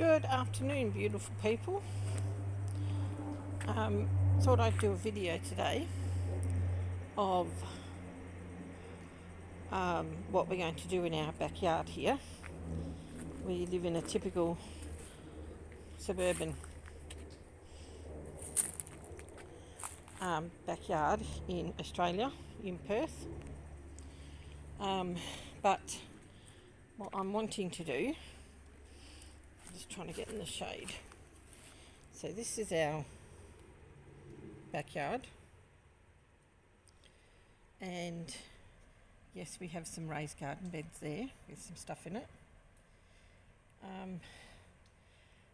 Good afternoon, beautiful people. Thought I'd do a video today of what we're going to do in our backyard here. We live in a typical suburban backyard in Australia, in Perth. But what I'm wanting to do, just trying to get in the shade. So this is our backyard, and yes, we have some raised garden beds there with some stuff in it,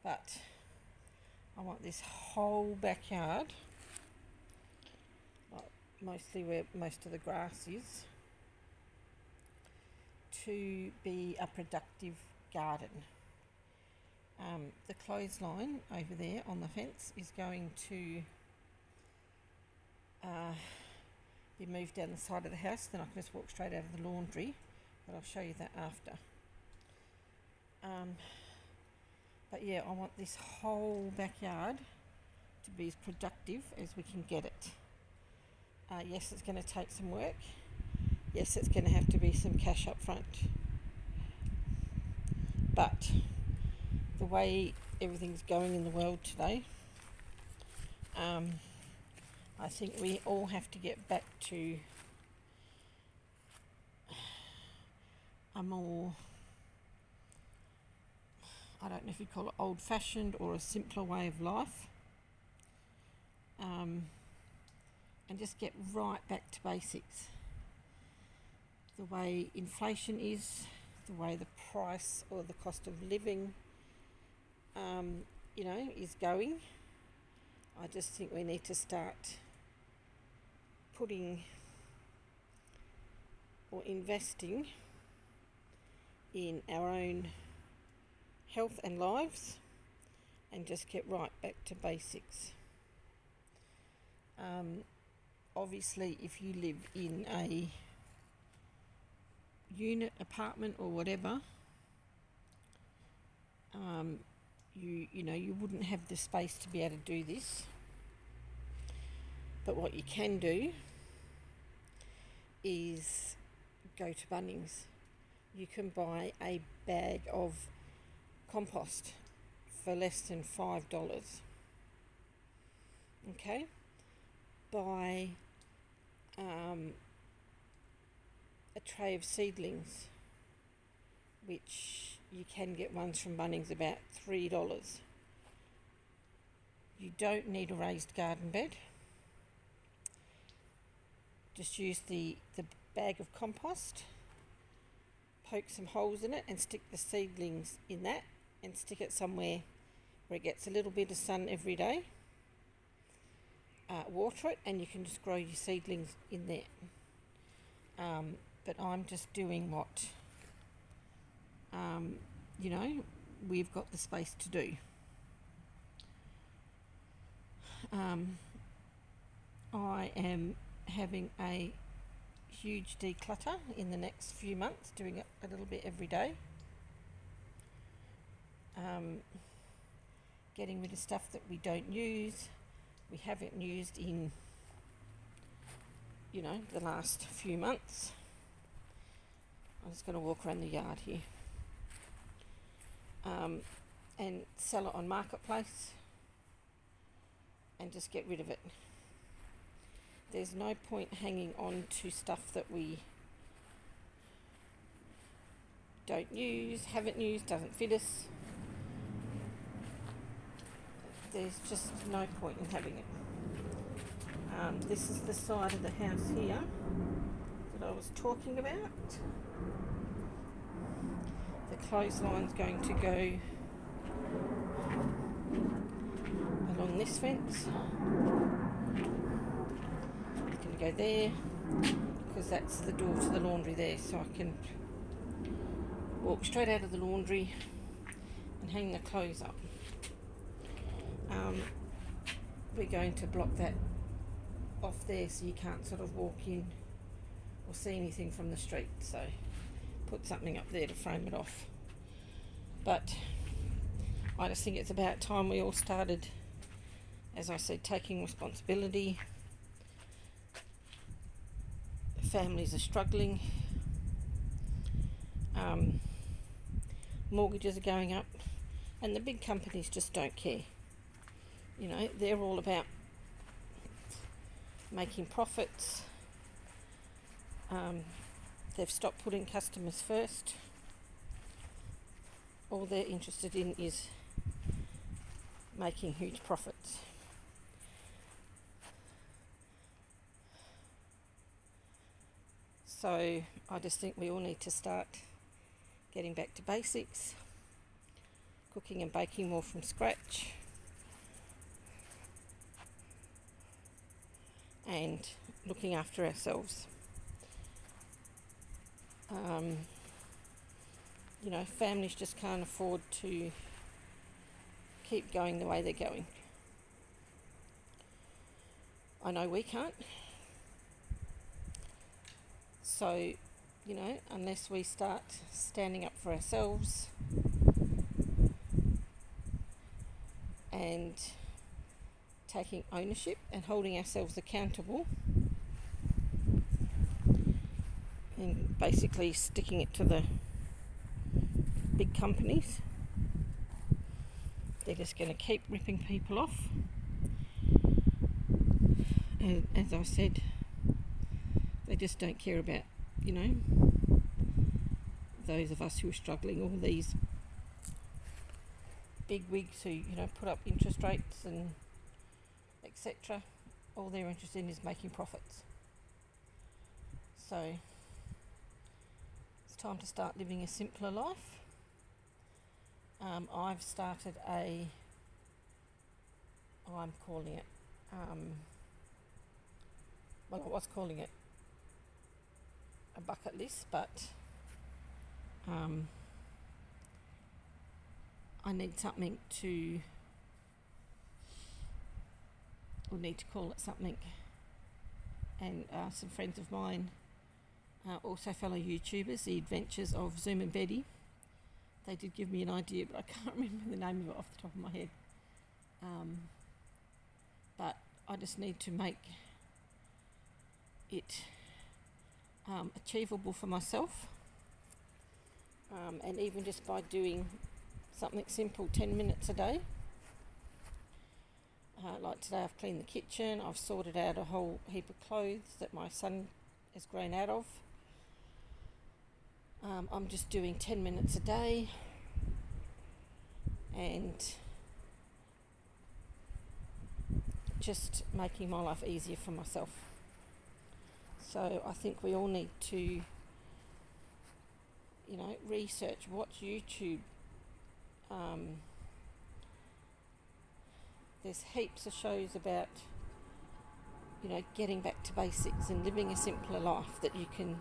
but I want this whole backyard, mostly where most of the grass is, to be a productive garden. The clothesline over there on the fence is going to be moved down the side of the house. Then I can just walk straight out of the laundry, but I'll show you that after. But yeah, I want this whole backyard to be as productive as we can get it. Yes, it's going to take some work. Yes, it's going to have to be some cash up front. But the way everything's going in the world today, I think we all have to get back to a more, I don't know if you'd call it old-fashioned or a simpler way of life, and just get right back to basics. The way inflation is, the way the price or the cost of living is going, I just think we need to start putting or investing in our own health and lives and just get right back to basics. Obviously, if you live in a unit, apartment or whatever, you wouldn't have the space to be able to do this. But what you can do is go to Bunnings. You can buy a bag of compost for less than $5. Okay? Buy a tray of seedlings, which you can get ones from Bunnings about $3. You don't need a raised garden bed. Just use the bag of compost, poke some holes in it and stick the seedlings in that, and stick it somewhere where it gets a little bit of sun every day. Water it and you can just grow your seedlings in there. But I'm just doing what we've got the space to do. I am having a huge declutter in the next few months, doing it a little bit every day. Getting rid of stuff that we don't use, we haven't used in the last few months. I'm just going to walk around the yard here, and sell it on Marketplace and just get rid of it. There's no point hanging on to stuff that we don't use, haven't used, doesn't fit us. There's just no point in having it. This is the side of the house here that I was talking about. The clothesline's going to go along this fence. It's going to go there because that's the door to the laundry there, so I can walk straight out of the laundry and hang the clothes up. We're going to block that off there so you can't sort of walk in or see anything from the street, so put something up there to frame it off. But I just think it's about time we all started, as I said, taking responsibility. Families are struggling. Mortgages are going up, and the big companies just don't care. You know, they're all about making profits. They've stopped putting customers first. All they're interested in is making huge profits. So I just think we all need to start getting back to basics, cooking and baking more from scratch, and looking after ourselves. You know, families just can't afford to keep going the way they're going. I know we can't. So, you know, unless we start standing up for ourselves and taking ownership and holding ourselves accountable and basically sticking it to the big companies, they're just going to keep ripping people off. And as I said, they just don't care about, you know, those of us who are struggling, all these big wigs who, you know, put up interest rates and etc. All they're interested in is making profits. So it's time to start living a simpler life. I've started I'm calling it, well, I was calling it a bucket list, but I need something to, or need to call it something. And some friends of mine, also fellow YouTubers, the Adventures of Zoom and Betty, they did give me an idea, but I can't remember the name of it off the top of my head. But I just need to make it achievable for myself, and even just by doing something simple, 10 minutes a day. Like today I've cleaned the kitchen, I've sorted out a whole heap of clothes that my son has grown out of. I'm just doing 10 minutes a day and just making my life easier for myself. So I think we all need to, you know, research, watch YouTube. There's heaps of shows about, you know, getting back to basics and living a simpler life that you can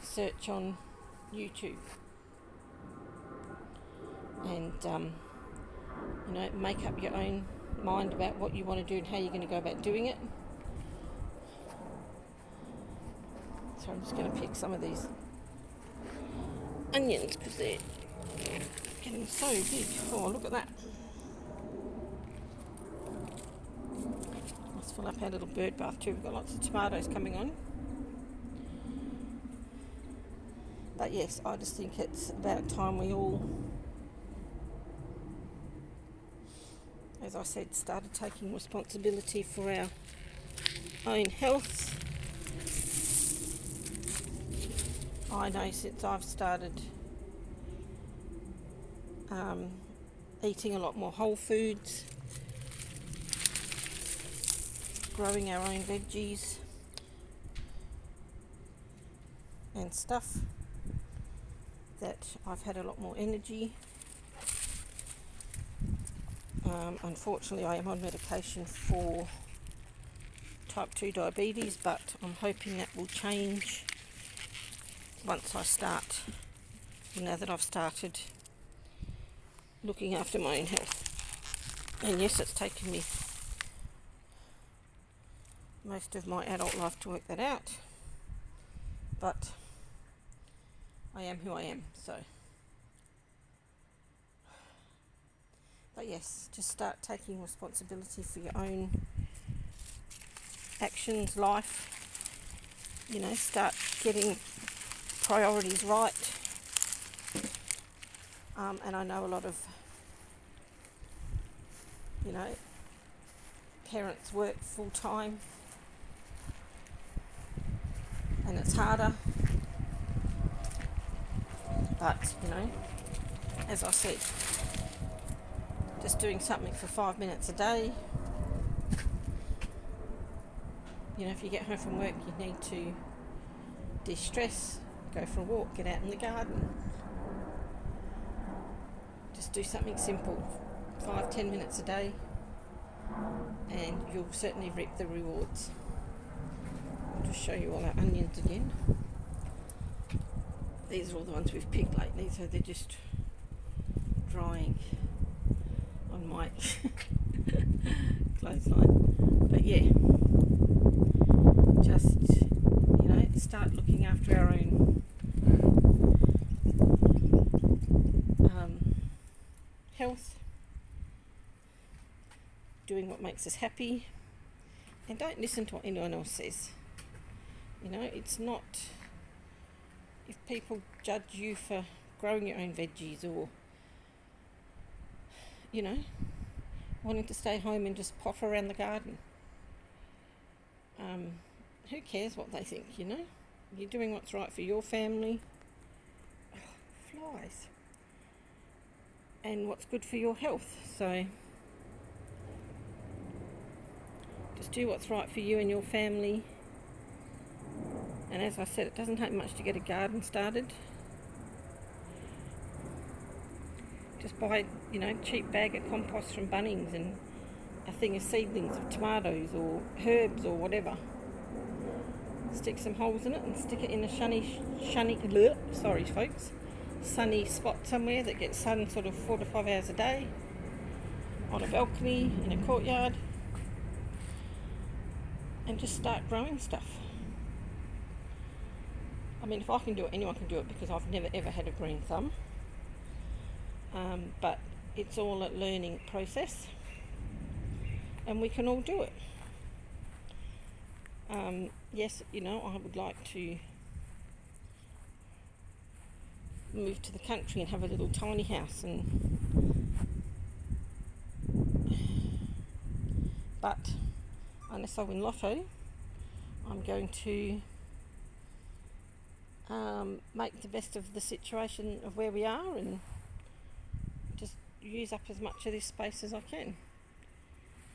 search on YouTube. And, you know, make up your own mind about what you want to do and how you're going to go about doing it. So I'm just going to pick some of these onions because they're getting so big. Oh, look at that. Let's fill up our little bird bath too. We've got lots of tomatoes coming on. But yes, I just think it's about time we all, as I said, started taking responsibility for our own health. I know since I've started eating a lot more whole foods, growing our own veggies and stuff, that I've had a lot more energy. Unfortunately, I am on medication for type 2 diabetes, but I'm hoping that will change once I start, now that I've started looking after my own health. And yes, it's taken me most of my adult life to work that out, but I am who I am. So But yes, just start taking responsibility for your own actions, life. You know, start getting priorities right. And I know a lot of, you know, parents work full time and it's harder. But, you know, as I said, just doing something for 5 minutes a day. You know, if you get home from work, you need to de-stress, go for a walk, get out in the garden. Just do something simple, 5-10 minutes a day, and you'll certainly reap the rewards. I'll just show you all our onions again. These are all the ones we've picked lately, so they're just drying on my clothesline. But yeah, just, you know, start looking after our own health, doing what makes us happy, and don't listen to what anyone else says. You know, it's not, if people judge you for growing your own veggies or, you know, wanting to stay home and just potter around the garden, who cares what they think, you know? You're doing what's right for your family. Oh, flies. And what's good for your health. So just do what's right for you and your family. And as I said, it doesn't take much to get a garden started. Just buy, you know, cheap bag of compost from Bunnings and a thing of seedlings of tomatoes or herbs or whatever. Stick some holes in it and stick it in a sunny spot somewhere that gets sun sort of 4 to 5 hours a day, on a balcony, in a courtyard, and just start growing stuff. I mean, if I can do it, anyone can do it, because I've never ever had a green thumb. But it's all a learning process, and we can all do it. Yes, you know, I would like to move to the country and have a little tiny house, but unless I win lotto, I'm going to make the best of the situation of where we are and just use up as much of this space as I can.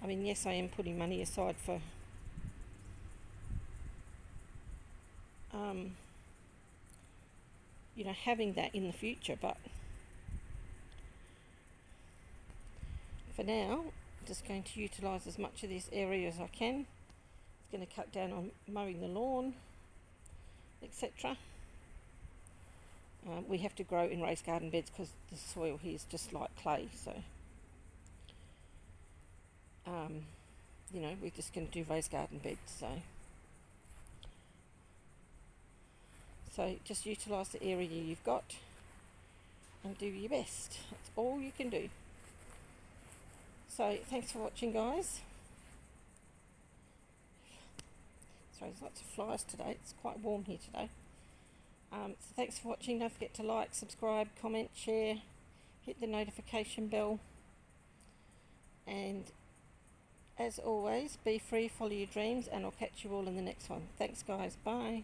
I mean, yes, I am putting money aside for you know, having that in the future, but for now, I'm just going to utilise as much of this area as I can. It's going to cut down on mowing the lawn, etc. We have to grow in raised garden beds because the soil here is just like clay, so you know, we're just going to do raised garden beds. So just utilise the area you've got and do your best. That's all you can do. So thanks for watching, guys. Sorry, there's lots of flies today. It's quite warm here today. So thanks for watching. Don't forget to like, subscribe, comment, share, hit the notification bell. And as always, be free, follow your dreams, and I'll catch you all in the next one. Thanks, guys. Bye.